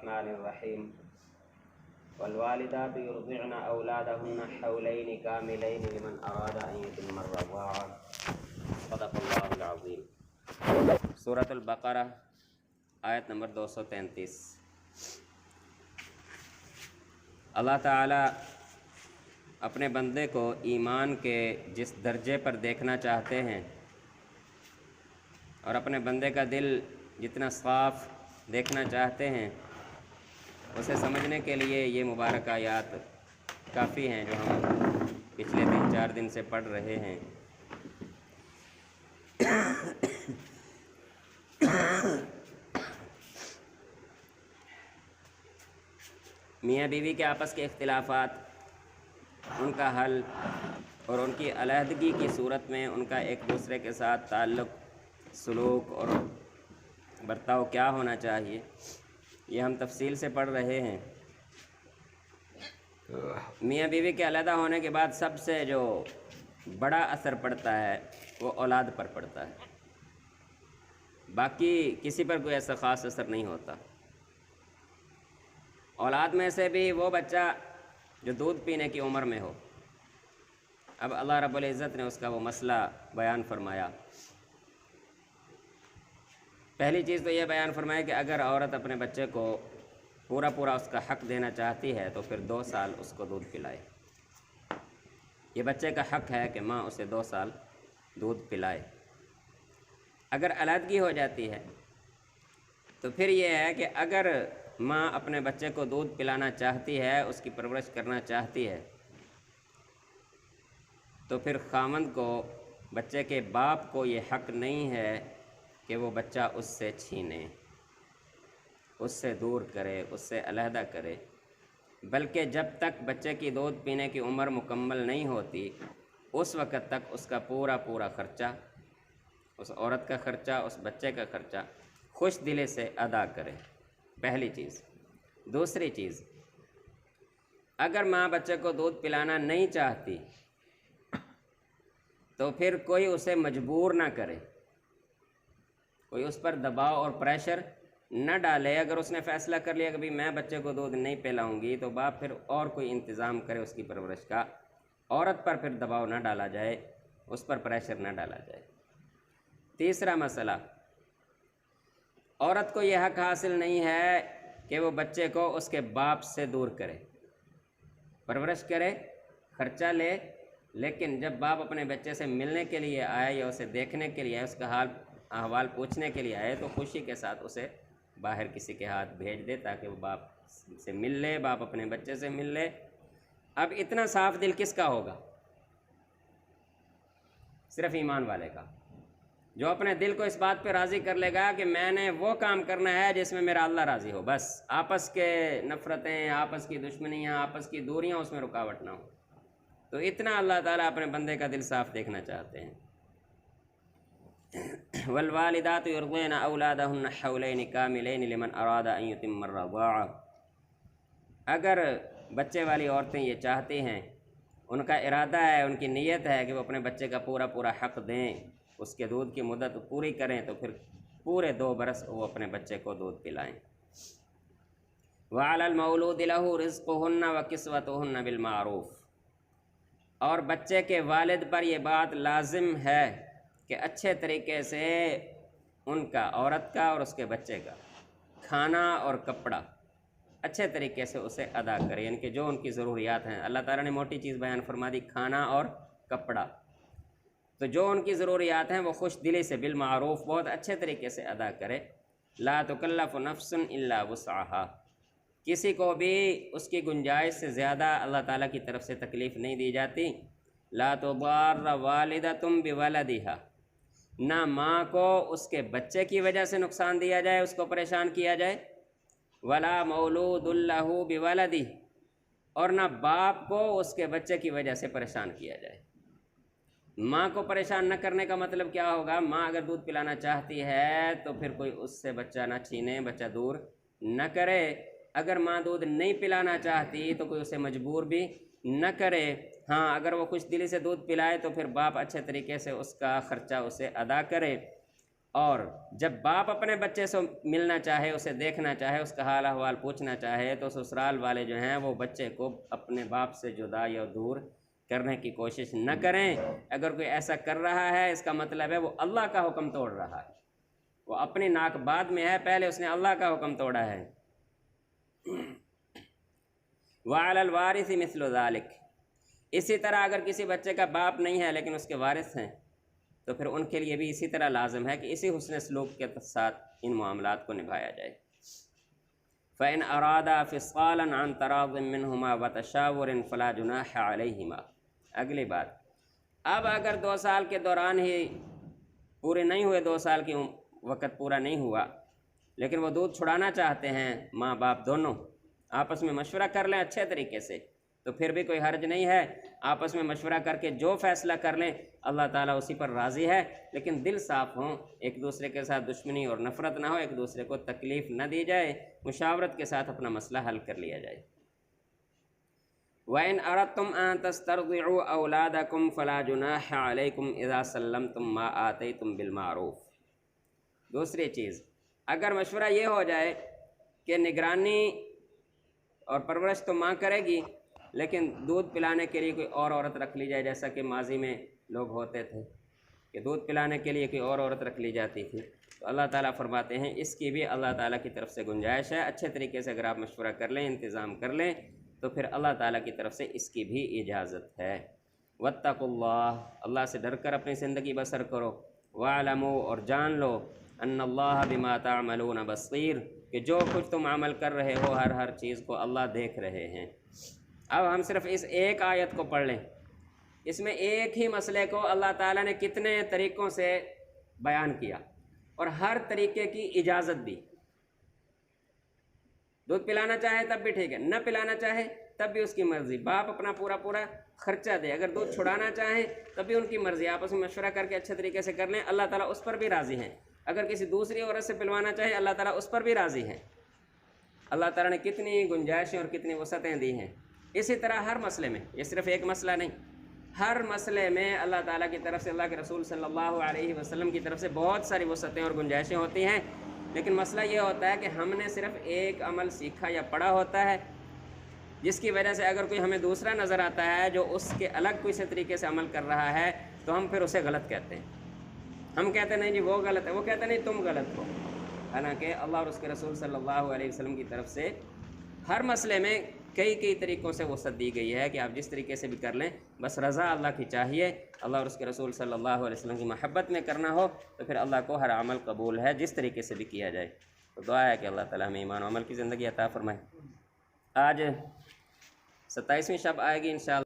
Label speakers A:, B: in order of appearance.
A: الرحمن الرحيم والوالدات يرضعن أولادهن حولين كاملين لمن أراد أن يتم الرضاعة صدق الله العظيم. سورۃ البقرہ آیت نمبر 233. اللہ تعالیٰ اپنے بندے کو ایمان کے جس درجے پر دیکھنا چاہتے ہیں اور اپنے بندے کا دل جتنا صاف دیکھنا چاہتے ہیں اسے سمجھنے کے لیے یہ مبارک آیات کافی ہیں جو ہم پچھلے 3-4 دن سے پڑھ رہے ہیں. میاں بیوی کے آپس کے اختلافات، ان کا حل اور ان کی علیحدگی کی صورت میں ان کا ایک دوسرے کے ساتھ تعلق، سلوک اور برتاؤ کیا ہونا چاہیے، یہ ہم تفصیل سے پڑھ رہے ہیں. میاں بیوی کے علیحدہ ہونے کے بعد سب سے جو بڑا اثر پڑتا ہے وہ اولاد پر پڑتا ہے، باقی کسی پر کوئی ایسا خاص اثر نہیں ہوتا. اولاد میں سے بھی وہ بچہ جو دودھ پینے کی عمر میں ہو. اب اللہ رب العزت نے اس کا وہ مسئلہ بیان فرمایا. پہلی چیز تو یہ بیان فرمایا کہ اگر عورت اپنے بچے کو پورا اس کا حق دینا چاہتی ہے تو پھر 2 سال اس کو دودھ پلائے. یہ بچے کا حق ہے کہ ماں اسے 2 سال دودھ پلائے. اگر علیحدگی ہو جاتی ہے تو پھر یہ ہے کہ اگر ماں اپنے بچے کو دودھ پلانا چاہتی ہے، اس کی پرورش کرنا چاہتی ہے، تو پھر خاوند کو، بچے کے باپ کو یہ حق نہیں ہے کہ وہ بچہ اس سے چھینے، اس سے دور کرے، اس سے علیحدہ کرے، بلکہ جب تک بچے کی دودھ پینے کی عمر مکمل نہیں ہوتی اس وقت تک اس کا پورا خرچہ، اس عورت کا خرچہ، اس بچے کا خرچہ خوش دلی سے ادا کرے. پہلی چیز. دوسری چیز، اگر ماں بچے کو دودھ پلانا نہیں چاہتی تو پھر کوئی اسے مجبور نہ کرے، کوئی اس پر دباؤ اور پریشر نہ ڈالے. اگر اس نے فیصلہ کر لیا کہ بھی میں بچے کو دودھ نہیں پلاؤں گی تو باپ پھر اور کوئی انتظام کرے اس کی پرورش کا. عورت پر پھر دباؤ نہ ڈالا جائے، اس پر پریشر نہ ڈالا جائے. تیسرا مسئلہ، عورت کو یہ حق حاصل نہیں ہے کہ وہ بچے کو اس کے باپ سے دور کرے، پرورش کرے، خرچہ لے، لیکن جب باپ اپنے بچے سے ملنے کے لیے آئے یا اسے دیکھنے کے لیے آئے، اس کا حال احوال پوچھنے کے لیے آئے، تو خوشی کے ساتھ اسے باہر کسی کے ہاتھ بھیج دے تاکہ وہ باپ سے مل لے، باپ اپنے بچے سے مل لے. اب اتنا صاف دل کس کا ہوگا؟ صرف ایمان والے کا، جو اپنے دل کو اس بات پہ راضی کر لے گا کہ میں نے وہ کام کرنا ہے جس میں میرا اللہ راضی ہو. بس آپس کے نفرتیں، آپس کی دشمنیاں، آپس کی دوریاں اس میں رکاوٹ نہ ہو. تو اتنا اللہ تعالیٰ اپنے بندے کا دل صاف دیکھنا چاہتے ہیں. والوالدات یرضعن اولادهن حولین کاملین لمن اراد ان یتم الرضاعہ. اگر بچے والی عورتیں یہ چاہتی ہیں، ان کا ارادہ ہے، ان کی نیت ہے کہ وہ اپنے بچے کا پورا حق دیں، اس کے دودھ کی مدت پوری کریں، تو پھر پورے 2 برس وہ اپنے بچے کو دودھ پلائیں. وعلی المولود لہ رزقہن وکسوتہن بالمعروف. اور بچے کے والد پر یہ بات لازم ہے کہ اچھے طریقے سے ان کا، عورت کا اور اس کے بچے کا کھانا اور کپڑا اچھے طریقے سے اسے ادا کرے. یعنی کہ جو ان کی ضروریات ہیں، اللہ تعالیٰ نے موٹی چیز بیان فرما دی، کھانا اور کپڑا. تو جو ان کی ضروریات ہیں وہ خوش دلی سے بالمعروف بہت اچھے طریقے سے ادا کرے. لا تکلف نفس الا وسعها. کسی کو بھی اس کی گنجائش سے زیادہ اللہ تعالیٰ کی طرف سے تکلیف نہیں دی جاتی. لا تضار والدۃ بولدها. نہ ماں کو اس کے بچے کی وجہ سے نقصان دیا جائے، اس کو پریشان کیا جائے. ولا مولود لہ بولدہ. اور نہ باپ کو اس کے بچے کی وجہ سے پریشان کیا جائے. ماں کو پریشان نہ کرنے کا مطلب کیا ہوگا؟ ماں اگر دودھ پلانا چاہتی ہے تو پھر کوئی اس سے بچہ نہ چھینے، بچہ دور نہ کرے. اگر ماں دودھ نہیں پلانا چاہتی تو کوئی اسے مجبور بھی نہ کرے. ہاں، اگر وہ خوش دلی سے دودھ پلائے تو پھر باپ اچھے طریقے سے اس کا خرچہ اسے ادا کرے. اور جب باپ اپنے بچے سے ملنا چاہے، اسے دیکھنا چاہے، اس کا حال احوال پوچھنا چاہے، تو سسرال والے جو ہیں وہ بچے کو اپنے باپ سے جدا یا دور کرنے کی کوشش نہ کریں۔ اگر کوئی ایسا کر رہا ہے، اس کا مطلب ہے وہ اللہ کا حکم توڑ رہا ہے، وہ اپنی ناک بعد میں ہے، پہلے اس نے اللہ کا حکم توڑا ہے۔ وَعَلَى الْوَارِثِ مِثْلُ ذَلِكَ، اسی طرح اگر کسی بچے کا باپ نہیں ہے لیکن اس کے وارث ہیں تو پھر ان کے لیے بھی اسی طرح لازم ہے کہ اسی حسن سلوک کے ساتھ ان معاملات کو نبھایا جائے۔ فَإِنْ أَرَادَا فِصَالًا عَنْ تَرَاضٍ مِّنْهُمَا وَتَشَاوُرٍ فَلَا جُنَاحَ عَلَيْهِمَا۔ اگلی بات، اب اگر 2 سال کے دوران ہی پورے نہیں ہوئے، 2 سال کی وقت پورا نہیں ہوا، لیکن وہ دودھ چھڑانا چاہتے ہیں، ماں باپ دونوں آپس میں مشورہ کر لیں اچھے طریقے سے، تو پھر بھی کوئی حرج نہیں ہے، آپس میں مشورہ کر کے جو فیصلہ کر لیں اللہ تعالیٰ اسی پر راضی ہے، لیکن دل صاف ہوں، ایک دوسرے کے ساتھ دشمنی اور نفرت نہ ہو، ایک دوسرے کو تکلیف نہ دی جائے، مشاورت کے ساتھ اپنا مسئلہ حل کر لیا جائے۔ وَإِنْ أَرَدْتُمْ أَن تَسْتَرْضِعُوا أَوْلَادَكُمْ فَلَا جُنَاحَ عَلَيْكُمْ إِذَا سَلَّمْتُمْ مَا آتَيْتُمْ بِالْمَعْرُوفِ۔ دوسری چیز، اگر مشورہ یہ ہو جائے کہ نگرانی اور پرورش تو ماں کرے گی، لیکن دودھ پلانے کے لیے کوئی اور عورت رکھ لی جائے، جیسا کہ ماضی میں لوگ ہوتے تھے کہ دودھ پلانے کے لیے کوئی اور عورت رکھ لی جاتی تھی، تو اللہ تعالیٰ فرماتے ہیں اس کی بھی اللہ تعالیٰ کی طرف سے گنجائش ہے، اچھے طریقے سے اگر آپ مشورہ کر لیں، انتظام کر لیں، تو پھر اللہ تعالیٰ کی طرف سے اس کی بھی اجازت ہے۔ واتقوا اللہ، اللہ سے ڈر کر اپنی زندگی بسر کرو۔ واعلموا، اور جان لو، ان اللہ بما تعملون بصیر، کہ جو کچھ تم عمل کر رہے ہو ہر چیز کو اللہ دیکھ رہے ہیں۔ اب ہم صرف اس ایک آیت کو پڑھ لیں، اس میں ایک ہی مسئلے کو اللہ تعالیٰ نے کتنے طریقوں سے بیان کیا اور ہر طریقے کی اجازت دی۔ دودھ پلانا چاہے تب بھی ٹھیک ہے، نہ پلانا چاہے تب بھی اس کی مرضی، باپ اپنا پورا خرچہ دے، اگر دودھ چھڑانا چاہیں تب بھی ان کی مرضی، آپس میں مشورہ کر کے اچھے طریقے سے کر لیں، اللہ تعالیٰ اس پر بھی راضی ہیں۔ اگر کسی دوسری عورت سے پلوانا چاہے اللہ تعالیٰ اس پر بھی راضی ہیں۔ اللہ تعالیٰ نے کتنی گنجائشیں اور کتنی وسعتیں دی ہیں۔ اسی طرح ہر مسئلے میں، یہ صرف ایک مسئلہ نہیں، ہر مسئلے میں اللہ تعالیٰ کی طرف سے، اللہ کے رسول صلی اللہ علیہ وسلم کی طرف سے بہت ساری وسعتیں اور گنجائشیں ہوتی ہیں، لیکن مسئلہ یہ ہوتا ہے کہ ہم نے صرف ایک عمل سیکھا یا پڑھا ہوتا ہے، جس کی وجہ سے اگر کوئی ہمیں دوسرا نظر آتا ہے جو اس کے الگ کسی طریقے سے عمل کر رہا ہے تو ہم پھر اسے غلط کہتے ہیں۔ ہم کہتے نہیں جی وہ غلط ہے، وہ کہتے نہیں تم غلط ہو، حالانکہ اللہ اور اس کے رسول صلی اللہ علیہ وسلم کی طرف سے ہر مسئلے میں کئی طریقوں سے وسعت دی گئی ہے کہ آپ جس طریقے سے بھی کر لیں، بس رضا اللہ کی چاہیے، اللہ اور اس کے رسول صلی اللہ علیہ وسلم کی محبت میں کرنا ہو تو پھر اللہ کو ہر عمل قبول ہے جس طریقے سے بھی کیا جائے۔ تو دعا ہے کہ اللہ تعالیٰ ہمیں ایمان و عمل کی زندگی عطا فرمائے۔ آج 27ویں شب آئے گی انشاءاللہ۔